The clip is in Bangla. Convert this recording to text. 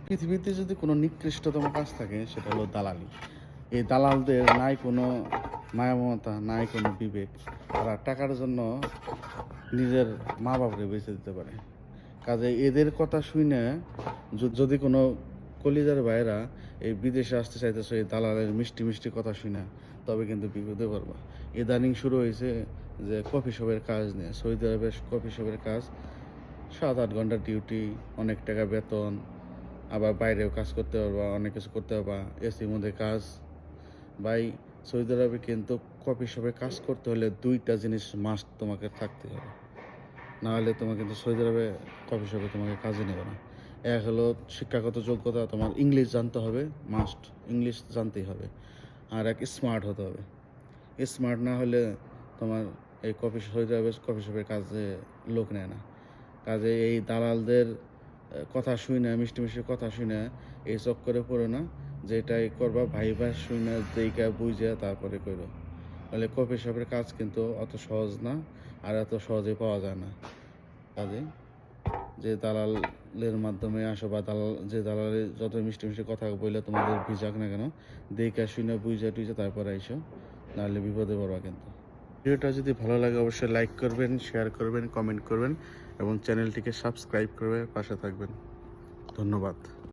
পৃথিবীতে যদি কোনো নিকৃষ্টতম কাজ থাকে সেটা হলো দালালি। এই দালালদের নাই কোনো মায়া মমতা, নাই কোনো বিবেক। তারা টাকার জন্য নিজের মা বাবাকে বেঁচে দিতে পারে। কাজে এদের কথা শুনে যদি কোনো কলিজার ভাইরা এই বিদেশে আসতে চাইতেছে এই দালালের মিষ্টি মিষ্টি কথা শুনে, তবে কিন্তু বিপদে পড়বা। ইদানিং শুরু হয়েছে যে কফি শপের কাজ নিয়ে। সৌদি আরবের কফি শপের কাজ 7-8 ঘন্টার ডিউটি, অনেক টাকা বেতন, আবার বাইরেও কাজ করতে পারবা, অনেক কিছু করতে পারবা, এসির মধ্যে কাজ। ভাই, সৌদি আরবে কিন্তু কফি শপে কাজ করতে হলে 2টা জিনিস মাস্ট তোমাকে থাকতে হবে, না হলে তোমার কিন্তু সৌদি আরবে কফি শপে তোমাকে কাজে নেবে না। এক হলো শিক্ষাগত যোগ্যতা, তোমার ইংলিশ জানতে হবে, মাস্ট ইংলিশ জানতেই হবে। আর এক স্মার্ট হতে হবে। স্মার্ট না হলে তোমার এই সৌদি আরবে কফি শপের কাজে লোক নেয় না। কাজে এই দালালদের কথা শুনে, মিষ্টি মিষ্টি কথা শুনে এই চক্করে পড়ো না। যেটাই করবা ভাইবা শুনে দেইকা বুঝে তারপরে করো। তাহলে কফি শপের কাজ কিন্তু অত সহজ না, আর এত সহজে পাওয়া যায় না। কাজে যে দালালের মাধ্যমে আসো বা যে দালালের যত মিষ্টি মিষ্টি কথা বললে তোমাদের ভিজাক না কেন, দেইকা শুনে বুঝে টুইজে তারপরে আইসো, নাহলে বিপদে পড়বা কিন্তু। ভিডিওটা যদি ভালো লাগে অবশ্যই লাইক করবেন, শেয়ার করবেন, কমেন্ট করবেন এবং চ্যানেলটিকে সাবস্ক্রাইব করে পাশে থাকবেন। ধন্যবাদ।